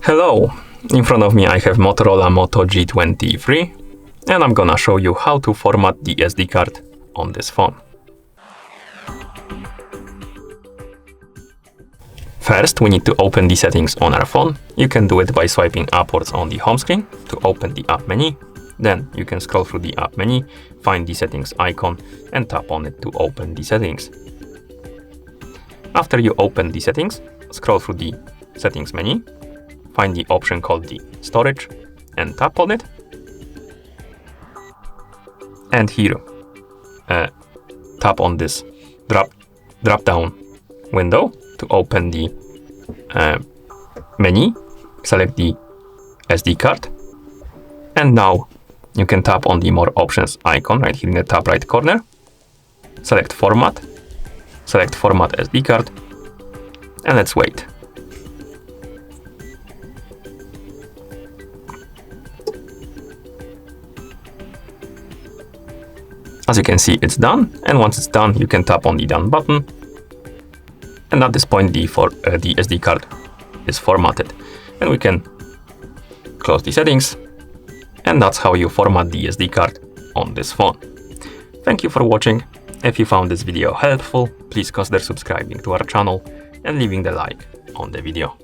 Hello! In front of me I have Motorola Moto G23 and I'm gonna show you how to format the SD card on this phone. First, we need to open the settings on our phone. You can do it by swiping upwards on the home screen to open the app menu. Then you can scroll through the app menu, find the settings icon and tap on it to open the settings. After you open the settings, scroll through the settings menu, find the option called the storage and tap on it. And here, tap on this drop down window to open the menu, select the SD card, and now you can tap on the more options icon right here in the top right corner, select format SD card, and let's wait. As you can see, it's done, and once it's done, you can tap on the done button. And at this point, the SD card is formatted. And we can close the settings. And that's how you format the SD card on this phone. Thank you for watching. If you found this video helpful, please consider subscribing to our channel and leaving the like on the video.